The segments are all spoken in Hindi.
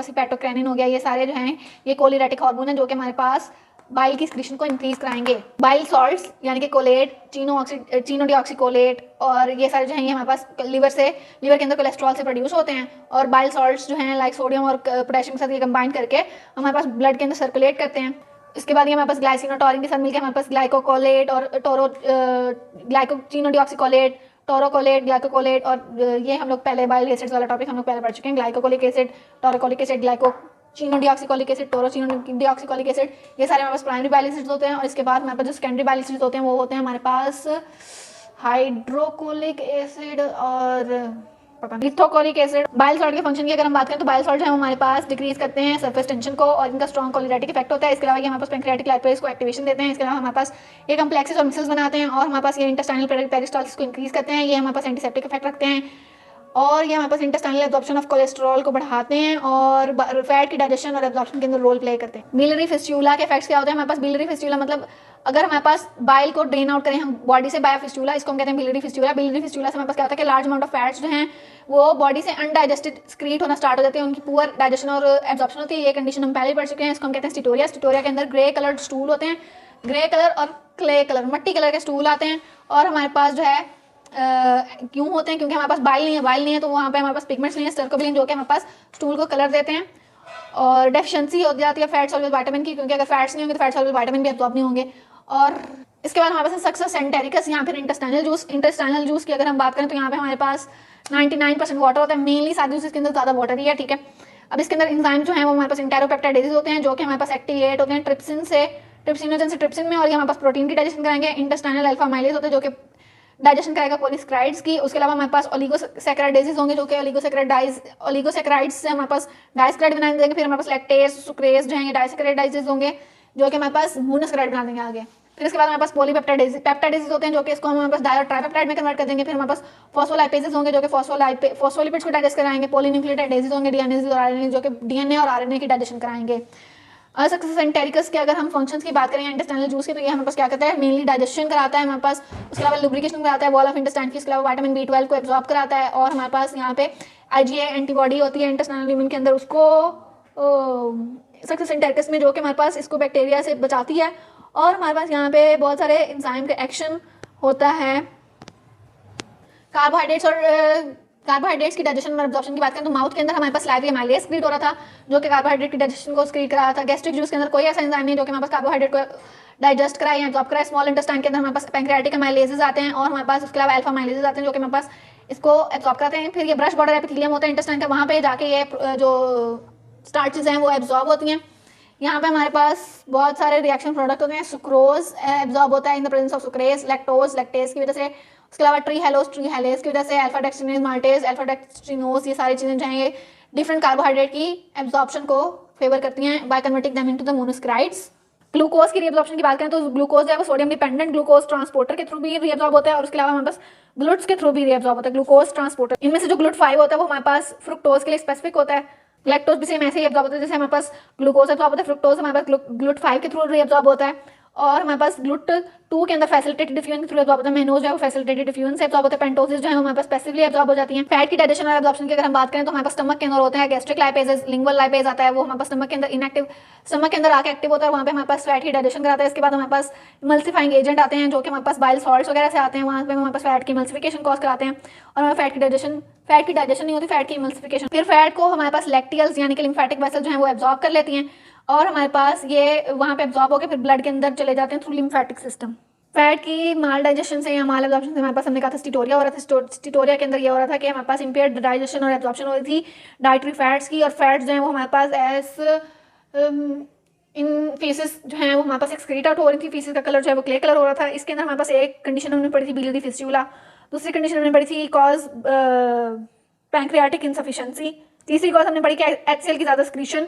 पास हिपैटोक्रेनिन हो गया, ये सारे जो हैं ये कोलिरेटिक हार्मोन है जो कि हमारे पास बाइल की सिक्रीशन को इंक्रीज कराएंगे। बाइल सॉल्ट्स यानी कि कोलेट, चीनोडीऑक्सीकोलेट और ये सारे जो हैं ये हमारे पास लिवर के अंदर कोलेस्ट्रॉल से प्रोड्यूस होते हैं। और बाइल सॉल्ट्स जो हैं लाइक सोडियम और पोटेशियम के साथ ये कंबाइन करके हमारे पास ब्लड के अंदर सर्कुलेट करते हैं। इसके बाद ये हमारे पास ग्लाइसिनोटॉरिन के साथ मिलकर हमारे पास ग्लाइकोकोलेट और चीनोडीऑक्सीकोलेट, टोरोकोलेट, ग्लाइकोकोलेट और ये हम लोग पहले बाइल एसिड्स वाला टॉपिक हम लोग पहले पढ़ चुके हैं। ग्लाइकोकोलिक एसिड, टोरोकोलिक एसिड, चीनोडीऑक्सीकोलिक एसिड, टोरोचीनोडीऑक्सीकोलिक एसिड, ये सारे हमारे पास प्राइमरी बाइल एसिड्स होते हैं। और इसके बाद हमारे पास जो सेकेंडरी बाइल एसिड्स होते हैं वो होते हैं हमारे पास हाइड्रोकोलिक एसिड और लिथोकोलिक एसिड। बाइल सॉल्ट के फंक्शन की अगर हम बात करें तो बाइल सॉल्ट है हमारे पास डिक्रीज करते हैं सरफेस टेंशन को और इनका स्ट्रॉन्ग कोलिरेटिक इफेक्ट होता है। इसके अलावा ये हमारे पास पैंक्रियाटिक लाइपेज को एक्टिवेशन देते हैं। इसके अलावा हमारे पास ये कम्प्लेक्सेस और मिसल्स बनाते हैं और हमारे पास ये इंटेस्टाइनल पेरिस्टाल्सिस को इंक्रीज करते हैं। ये हमारे पास एंटीसेप्टिक इफेक्ट रखते हैं और ये हमारे पास इंटेस्टाइनल एब्जॉर्प्शन ऑफ कोलेस्ट्रॉल को बढ़ाते हैं और फैट की डाइजेशन और एब्जॉर्प्शन के अंदर रोल प्ले करते हैं। बिलियरी फिस्टुला के इफेक्ट्स क्या होते हैं हमारे पास? बिलियरी फिस्टुला मतलब अगर हमारे पास बाइल को ड्रेन आउट करें हम बॉडी से बाय फिस्टुला, इसको हम कहते हैं बिलियरी फिस्टुला। बिलियरी फिस्टुला से हमारे पास क्या होता है कि लार्ज अमाउंट ऑफ फैट्स जो हैं वो बॉडी से अनडाइजेस्टेड स्क्रीट होना स्टार्ट हो जाते हैं, उनकी पुअर डाइजेशन और एब्जॉर्प्शन होती है। ये कंडीशन हम पहले पढ़ चुके हैं, इसको हम कहते हैं स्टिटोरिया। स्टिटोरिया के अंदर ग्रे कलर्ड स्टूल होते हैं, ग्रे कलर और क्ले कलर मट्टी कलर के स्टूल आते हैं और हमारे पास जो है क्यों होते हैं? क्योंकि हमारे पास बाइल नहीं है तो वहाँ पे हमारे पास पिगमेंट्स नहीं है स्टर्कोबिलिन जो कि हमारे पास स्टूल को कलर देते हैं। और डेफिशिएंसी हो जाती है फैट सॉल्युबल विटामिन की, क्योंकि अगर फैट्स नहीं होंगे तो फैट सॉल्युबल विटामिन भी एब्जॉर्ब नहीं होंगे। और इसके बाद हमारे पास सक्सेस एंटेरिकस या फिर इंटेस्टाइनल जूस की अगर हम बात करें तो यहाँ पे हमारे पास 99% वाटर होता है, मेनली सारे जूसेस के अंदर ज़्यादा वाटर ही है, ठीक है। अब इसके अंदर एंजाइम जो है वो हमारे पास इंटेरोपेप्टाइडेजेस होते हैं जो कि हमारे पास एक्टिवेट होते हैं ट्रिप्सिनोजन से ट्रिप्सिन में और ये हमारे पास प्रोटीन की डाइजेशन कराएंगे। इंटेस्टाइनल अल्फा माइलेज होते हैं जो कि डाइजेशन करेगा पॉलीसेकेराइड्स की। उसके अलावा हमारे पास ओलिगोसेकेराइडेजेस होंगे जो कि ओलिगोसेकेराइड्स से हमारे पास डाइसेकेराइड बना देंगे। फिर हमारे पास लैक्टेज, सुक्रेज जो है ये डाइसेकेराइडेजेस होंगे जो कि हमारे पास मोनोसेकेराइड बना देंगे आगे। फिर इसके बाद हमारे पास पेप्टाइडेजेस होते हैं जो कि इसको हम हमारे पास डाई और ट्राइपेप्टाइड में कन्वर्ट कर देंगे। फिर हमारे पास फॉस्फोलाइपेजेस होंगे जो कि फॉस्फोलिपिड्स को डाइजेस्ट कराएंगे। पॉलीन्यूक्लियोटाइडेजेस होंगे डीएनए और आरएनए जो कि डीएनए और आरएनए की डाइजेशन कराएंगे। सक्सेस एंटेरिकस के अगर हम फंक्शंस की बात करें इंटेस्टाइनल जूस की तो ये हमारे पास क्या करता है? मेनली डाइजेशन कराता है हमारे पास, उसके अलावा लुब्रिकेशन कराता है वॉल ऑफ इंटेस्टाइन की, इसके अलावा विटामिन B12 को एब्जॉर्ब कराता है और हमारे पास यहाँ पे IgA एंटीबॉडी होती है इंटेस्टाइनल ल्यूमेन के अंदर, उसको सक्सेस एंटेरिकस में जो कि हमारे पास इसको बैक्टीरिया से बचाती है। और हमारे पास यहाँ पे बहुत सारे एंजाइम का एक्शन होता है। कार्बोहाइड्रेट्स की डाइजेशन और एब्जॉर्प्शन की बात करें तो माउथ के अंदर हमारे पास सलाइवा एमाइलेज क्रिएट हो रहा था जो कि कार्बोहाइड्रेट की डाइजेशन को क्रिएट करा रहा था। गैस्ट्रिक जूस के अंदर कोई ऐसा एंजाइम नहीं जो कि हमारे पास कार्बोहाइड्रेट को डाइजेस्ट कराए या एब्जॉर्ब कराए। स्मॉल इंटेस्टाइन के अंदर हमारे पास पैंक्रियाटिक एमाइलेजेस आते हैं और हमारे पास उसके अलावा अल्फा एमाइलेजेस आते हैं जो कि हमारे पास इसको एब्जॉर्ब कराते हैं। फिर ये ब्रश बॉर्डर एपिथेलियम होता है इंटेस्टाइन का, वहाँ पे जाके ये जो स्टार्चेस हैं वो एब्जॉर्ब होती हैं। यहाँ पे हमारे पास बहुत सारे रिएक्शन प्रोडक्ट होते हैं। सुक्रोज एब्जॉर्ब होता है in the presence of sucrase, lactase की वजह से। उसके अलावा ट्री हेलेज की वजह से, अल्फा डेक्स्ट्रिनोज माल्टेज, अल्फा डेक्स्ट्रिनोज, ये सारी चीज़ें जो हैं ये डिफरेंट कार्बोहाइड्रेट की एब्जॉर्प्शन को फेवर करती हैं by converting them into the monosaccharides. Glucose की रीअब्जॉर्प्शन की बात करें तो ग्लूकोज है वो सोडियम डिपेंडेंट ग्लूकोज ट्रांसपोर्टर के थ्रू भी रीअब्जॉर्ब होता है और उसके अलावा हमारे पास ग्लूट्स के थ्रू भी रीअब्जॉर्ब होता है ग्लूकोज ट्रांसपोर्टर। इनमें से जो ग्लूट 5 होता है वो हमारे पास फ्रुक्टोज के लिए स्पेसिफिक होता है। लैक्टोज भी सेम ऐसे ही एब्जॉर्ब होता है जैसे हमारे पास ग्लूकोज एब्जॉर्ब होता है, फ्रुक्टोज हमारे पास ग्लूट 5 के थ्रू रीअब्जॉर्ब होता है और हमारे पास ग्लूट 2 के अंदर फैसिलिटेटेड डिफ्यूजन के थ्रू एब्जॉर्ब होता है। मेनोज जो है वो फैसिलिटेटेड डिफ्यूजन से एब्जॉर्ब होता है। पेंटोसिस जो है हमारे पास पैसिवली एब्जॉर्ब हो जाती है। फैट की डाइजेशन और एब्जॉर्प्शन की अगर हम बात करें तो हमारे पास स्टमक के अंदर होते हैं गैस्ट्रिक लाइपेजेस, लिंगुअल लाइपेज आता है वो हमारे पास स्टमक के अंदर इनएक्टिव, स्टमक के अंदर आके एक्टिव होता है, वहाँ पे हमारे पास फैट की डाइजेशन कराता है। इसके बाद हमारे पास इमल्सिफाइंग एजेंट आते हैं जो कि हमारे पास बाइल सॉल्ट्स वगैरह से आते हैं, वहाँ पे हमारे पास फैट की इमल्सिफिकेशन कॉज कराते हैं और हमारे फैट की डाइजेशन नहीं होती, फैट की इमल्सिफिकेशन। फिर फैट को हमारे पास लैक्टियल्स यानी कि लिम्फेटिक वेसल जो है वो एब्जॉर्ब कर लेती हैं और हमारे पास ये वहाँ पे एब्जॉर्ब होकर फिर ब्लड के अंदर चले जाते हैं थ्रू लिम्फेटिक सिस्टम। फैट की माल डाइजेशन से या माल एब्जॉर्प्शन से हमारे पास हमने कहा था स्टिटोरिया हो रहा था। स्टिटोरिया के अंदर ये हो रहा था कि हमारे पास इंपेयर्ड डाइजेशन और एब्जॉर्प्शन हो रही थी डाइटरी फैट्स की और फैट्स जो है वो हमारे पास इन फीसेस जो है वो हमारे पास एक्सक्रीट आउट हो रही थी। फीसेस का कलर जो है वो क्ले कलर हो रहा था। इसके अंदर हमारे पास एक कंडीशन हमने पढ़ी थी बिलियरी फिस्टुला, दूसरी कंडीशन हमने पढ़ी थी कॉज पैंक्रियाटिक इनसफिशिएंसी, तीसरी कॉज हमने पढ़ी कि HCl की ज़्यादा स्क्रीशन,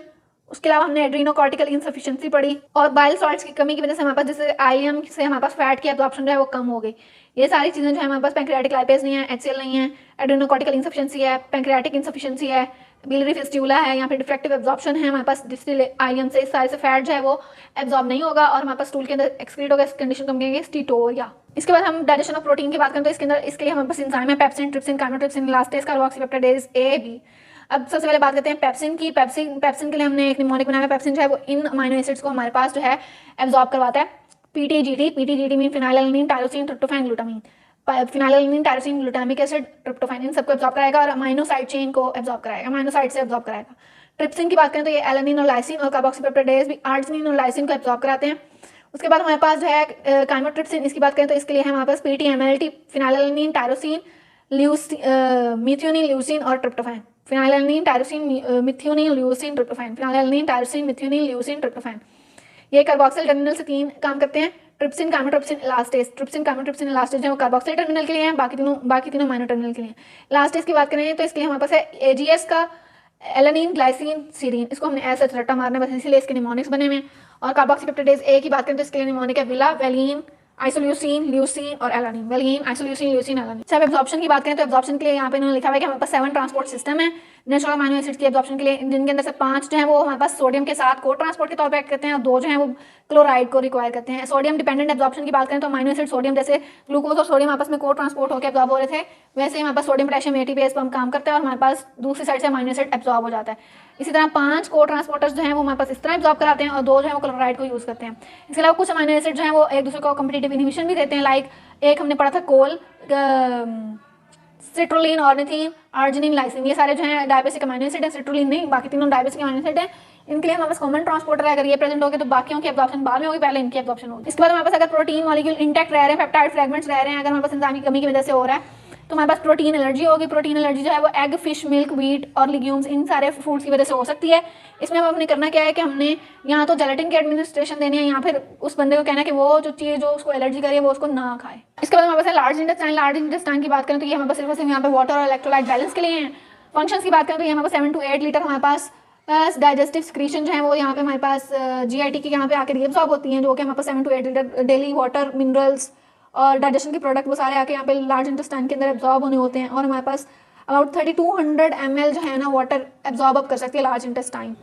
उसके अलावा हमने एड्रीनोकॉर्टिकल इनसफिशिएंसी पढ़ी और बाइल सॉल्ट्स की कमी की वजह से हमारे पास जैसे आइलियम से हमारे पास फैट की एब्जॉर्प्शन जो है वो कम हो गई। ये सारी चीज़ें जो है हमारे पास पैंक्रियाटिक लाइपेज नहीं है, HCl नहीं है, एड्रीनोकॉर्टिकल इनसफिशिएंसी है, पैंक्रियाटिक इनसफिशिएंसी है, बिलियरी फिस्टुला है या फिर डिफेक्टिव एब्जॉर्प्शन है हमारे पास डिस्टिल आइलियम से, इस सारे से फैट जो है वो एब्जॉर्ब नहीं होगा और हमारे पास स्टूल के अंदर एक्सक्रीट होगा। इस कंडीशन को हम कहेंगे स्टिटोरिया। इसके बाद हम डाइजेशन ऑफ प्रोटीन की बात करें तो इसके लिए हमारे पास एंजाइम है pepsin, trypsin, chymotrypsin, elastase, carboxypeptidase A, B। अब सबसे पहले बात करते हैं पेप्सिन की। पेप्सिन के लिए हमने एक निमोनिक बनाया। पेप्सिन जो है वो इन अमाइनो एसिड्स को हमारे पास जो है एब्जॉर्ब करवाता है। PTGT mean phenylalanine, tyrosine, tryptophan, glutamine. Phenylalanine, tyrosine, glutamic acid, tryptophan, इन सबको एब्जॉर्ब कराएगा और अमाइनो साइड चेन को एब्जॉर्ब कराएगा, अमाइनो साइड से एब्जॉर्ब कराएगा। ट्रिप्सिन की बात करें तो ये एलानिन और लाइसिन और कार्बोक्सीपेप्टाइडेज भी आर्जिनिन और लाइसिन को एब्जॉर्ब कराते हैं। उसके बाद हमारे पास जो है काइमोट्रिप्सिन, इसकी बात करें तो इसके लिए है हमारे पास PTMLT, phenylalanine, tyrosine, methionine, leucine और tryptophan. Phenylalanine, tyrosine, methionine, leucine, tryptophan. Phenylalanine, tyrosine, methionine, leucine, tryptophan. ये कार्बोक्सिल टर्मिनल से 3 काम करते हैं। Trypsin, chymotrypsin, elastase. Trypsin, chymotrypsin, elastase जो कार्बोक्सिल टर्मिनल के लिए हैं, बाकी तीनों माइनर टर्मिनल के लिए हैं। इलास्टेज की बात करें तो इसके लिए हमारे पास है एजीएस का एलानिन, ग्लाइसिन, सीरीन। इसको हमने ऐसा रट्टा मारना है बस, इसीलिए इसके निमोनिक्स बने हुए हैं। और कार्बोक्सीपेप्टाइडेज ए की बात करें तो इसके लिए निमोनिक है विला, वेलिन, आइसोल्यूसिन, ल्यूसिन और alanine. Valine, isoleucine, leucine, alanine. सब एब्जॉर्प्शन की बात करें तो एब्जॉर्प्शन के लिए यहाँ पे इन्होंने लिखा हुआ है कि हमारे पास 7 ट्रांसपोर्ट सिस्टम है नेचुरल अमाइनो एसिड्स की एब्जॉर्प्शन के लिए, जिनके अंदर से 5 जो है वो हमारे पास सोडियम के साथ को ट्रांसपोर्ट के तौर पर एक्ट करते हैं और 2 जो है वो क्लोराइड को रिक्वायर करते हैं। सोडियम डिपेंडेंट एब्जॉर्प्शन की बात करें तो अमाइनो एसिड सोडियम, जैसे ग्लूकोज और सोडियम आपस में को ट्रांसपोर्ट होकर एब्जॉर्ब हो रहे थे, वैसे ही हमारे पास सोडियम पोटेशियम एटीपीएस पर हम काम करते हैं और हमारे पास दूसरी साइड से अमाइनो एसिड एब्जॉर्ब हो जाता है। इसी तरह 5 को ट्रांसपोर्टर्स जो हैं वो हमारे पास इस तरह एब्जॉर्ब कराते हैं और 2 जो है वो क्लोराइड को यूज़ करते हैं। इसके अलावा कुछ अमाइनो एसिड जो है वो एक दूसरे को कॉम्पिटिटिव इनहिबिशन भी देते हैं। लाइक एक हमने पढ़ा था कोल, सिट्रोलिन, ऑर्निथिन, आर्जिनिन, लाइसिन। ये सारे जो है डायबेसिक अमाइनो एसिड है। सिट्रोलिन नहीं, बाकी तीनों डायबेसिक अमाइनो एसिड है। इनके लिए हमारे पास कॉमन ट्रांसपोर्टर है। अगर ये प्रेजेंट हो गए तो बाकियों की एब्जॉर्प्शन बाद में होगी, पहले इनकी एब्जॉर्प्शन होगी। इसके बाद हमारे पास अगर प्रोटीन मॉलिक्यूल इंटैक्ट रह रहे हैं, पेप्टाइड फ्रेगमेंट्स रह रहे हैं, अगर हमारे पास एंजाइम की कमी की वजह से हो रहा है तो हमारे पास प्रोटीन एलर्जी होगी। प्रोटीन एलर्जी जो है वो एग, फिश, मिल्क, व्हीट और लिग्यूम्स, इन सारे फूड्स की वजह से हो सकती है। इसमें हमने करना क्या है कि हमने यहाँ तो जेलेटिन की एडमिनिस्ट्रेशन देनी है, या फिर उस बंदे को कहना है कि वो जो चीज़ जो उसको एलर्जी करी है वो उसको ना खाए। इसके बाद हमारे पास लार्ज इंटेस्टाइन। लार्ज इंटेस्टाइन की बात करें तो ये हमारे पास सिर्फ यहाँ पे वाटर और इलेक्ट्रोलाइट बैलेंस के लिए हैं। फंक्शंस की बात करें तो ये हमारे पास 7 to 8 लीटर हमारे पास डाइजेस्टिव सिक्रीशन जो है वो यहाँ पे हमारे पास जीआईटी की यहाँ पे आके रीअब्सॉर्ब होती हैं, जो कि हमारे पास 7 to 8 litre daily water, minerals और डाइजेशन के प्रोडक्ट वो सारे आके यहाँ पे लार्ज इंटेस्टाइन के अंदर एब्जॉर्ब होने होते हैं। और हमारे पास अबाउट 3200 ml जो है ना वाटर एब्जॉर्ब अप कर सकती है लार्ज इंटेस्टाइन।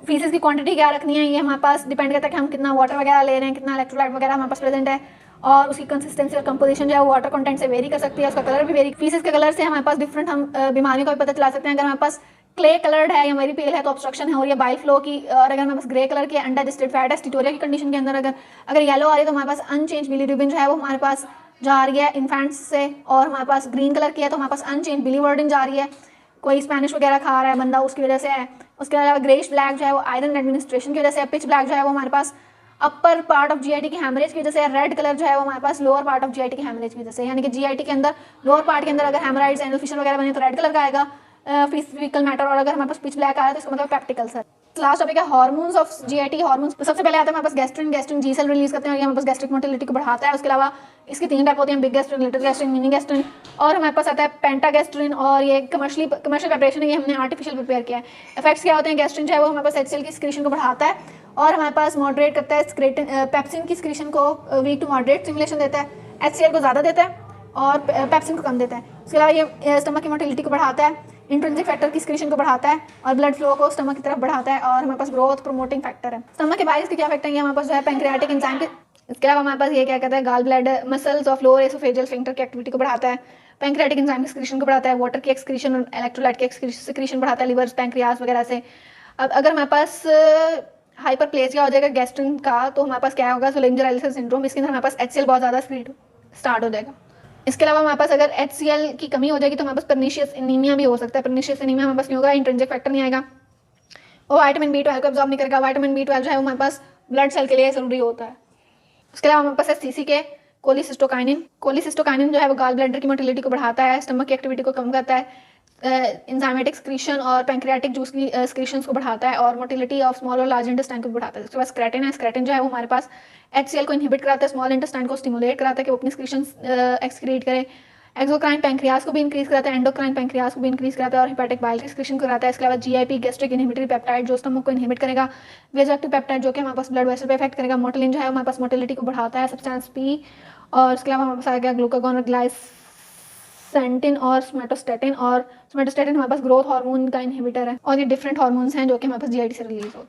फीसेस की क्वांटिटी क्या रखनी है ये हमारे पास डिपेंड करता है कि हम कितना वाटर वगैरह ले रहे हैं, कितना इलेक्ट्रोलाइट वगैरह हमारे पास प्रेजेंट है, और उसकी कंसिस्टेंसी और कंपोजिशन जो है वो वाटर कंटेंट से वेरी कर सकती है। उसका कलर भी वेरी, फीसेस के कलर से हमारे पास डिफरेंट हम बीमारियों का भी पता चला सकते हैं। अगर हमारे पास क्ले कलर्ड है या मेरी पील है तो ऑब्स्ट्रक्शन है और ये बाइल फ्लो की, और अगर हमारे पास ग्रे कलर की अनडाइजेस्टेड फैट है स्टीटोरिया की कंडीशन के अंदर, अगर येलो आ रही है तो हमारे पास अनचेंज बिलीरुबिन जो है वो हमारे पास जा रही है इन्फेंट्स से, और हमारे पास ग्रीन कलर की है तो हमारे पास अनचेंज बिलीवर्डिन जा रही है, कोई स्पेनिश वगैरह खा रहा है बंदा उसकी वजह से है। उसके अलावा ग्रेइश ब्लैक जो है वो आयरन एडमिनिस्ट्रेशन की वजह से है। पिच ब्लैक जो है वो हमारे पास अपर पार्ट ऑफ जीआईटी की हेमरेज की वजह से है। रेड कलर जो है वो हमारे पास लोअर पार्ट ऑफ जीआईटी की हेमरेज की वजह से, यानी कि जीआईटी के अंदर लोअर पार्ट के अंदर अगर हेमराइड्स, एनल फिशर वगैरह बने तो रेड कलर का आएगा फिजिकल मैटर, और अगर हमारे पास पिच ब्लैक आ रहा है तो इसका मतलब पेप्टिक अल्सर। लास्ट टॉपिक है हार्मोन्स ऑफ जीआईटी। हार्मोन्स तो सबसे पहले आता है हमारे पास गैस्ट्रिन। गैस्ट्रिन जी सेल रिलीज करते हैं और ये हमारे पास गैस्ट्रिक मोटिलिटी को बढ़ाता है। उसके अलावा इसके 3 टाइप होते हैं, big gastrin, little gastrin, mini gastrin, और हमारे पास आता है पेंटागैस्ट्रिन, और ये कमर्शियल प्रिपरेशन है, ये हमने आर्टिफिशियल प्रिपेयर किया है। इफेक्ट्स क्या होते हैं? गैस्ट्रिन जो है वो हमारे पास एचसीएल की सिक्रीशन को बढ़ाता है और हमारे पास मॉडरेट करता है पेप्सिन की सिक्रीशन को, वीक टू मॉडरेट स्टिमुलेशन देता है, एचसीएल को ज़्यादा देता है और पेप्सिन को कम देता है। उसके अलावा ये स्टमक की मोटिलिटी को बढ़ाता है, इंट्रिंसिक फैक्टर की सिक्रीशन को बढ़ाता है और ब्लड फ्लो को स्टमक की तरफ बढ़ाता है, और हमारे पास ग्रोथ प्रोमोटिंग फैक्टर है। स्टमक के बाइल्स के क्या फैक्टर है? हमारे पास जो है पैंक्रियाटिक एंजाइम के। इसके अलावा हमारे पास ये क्या कहता है, gall bladder muscles of lower oesophageal sphincter की एक्टिविटी को बढ़ाता है, पैंक्रियाटिक एंजाइम की सिक्रीशन को बढ़ाता है, वाटर की एक्सक्रीशन और इलेक्ट्रोलाइट की सिक्रीशन बढ़ाता है लिवर, पैंक्रियास वगैरह से। अब अगर हमारे पास हाइपरप्लेसिया हो जाएगा गैस्ट्रिन का तो हमारे पास क्या होगा, सोलेंजर सिंड्रोम। इसके अंदर हमारे पास एचसीएल बहुत ज़्यादा स्टार्ट हो जाएगा। इसके अलावा हमारे पास अगर एचसीएल की कमी हो जाएगी तो हमारे पास परनीशियस एनीमिया भी हो सकता है। परनीशियस एनीमिया हमारे पास नहीं होगा, इंट्रिंसिक फैक्टर नहीं आएगा, और विटामिन B12 को एब्जॉर्ब नहीं करेगा। विटामिन B12 जो है वो हमारे पास ब्लड सेल के लिए जरूरी होता है। उसके अलावा हमारे पास है सीसीके, कोलिसिस्टोकाइनिन। कोलिसिस्टोकाइनिन जो है वो गाल ब्लैडर की मोटिलिटी को बढ़ाता है, स्टमक की एक्टिविटी को कम करता है, एंजाइमेटिक स्क्रीशन और पैंक्रियाटिक जूस की स्क्रीशंस को बढ़ाता है, और मोटिलिटी ऑफ स्मॉल और लार्ज इंटेस्टाइन को बढ़ाता है। उसके बाद स्क्रेटिन है। स्क्रेटिन जो है वो हमारे पास एचसीएल को इनहिबिट कराता है, स्मॉल इंटेस्टाइन को स्टिमुलेट कराता है कि वो अपनी स्क्रीशंस एक्सक्रीट करे। एक्सोक्राइन पैंक्रियास को भी इंक्रीज कराता है, एंडोक्राइन पैंक्रियास को भी इंक्रीज कराता है, और हेपेटिक बाइल एक्सक्रीशन कराता है। इसके अलावा जीआईपी गैस्ट्रिक इनहिबिटरी पेप्टाइड जो स्टमक को इनहिबिट करेगा, वेजोएक्टिव पेप्टाइड जो कि हमारे पास ब्लड वेसल पे इफेक्ट करेगा, मोटिलिन जो है हमारे पास मोटिलिटी को बढ़ाता है, सब्सटेंस पी, और इसके अलावा हमारे पास आ गया ग्लूकागॉन और ग्लाइसेंटिन और सोमेटोस्टेटिन। और सोमेटोस्टेटिन हमारे पास ग्रोथ हार्मोन का इनहिबिटर है, और ये डिफरेंट हार्मोन्स हैं जो कि हमारे पास जीआईटी से रिलीज होते हैं।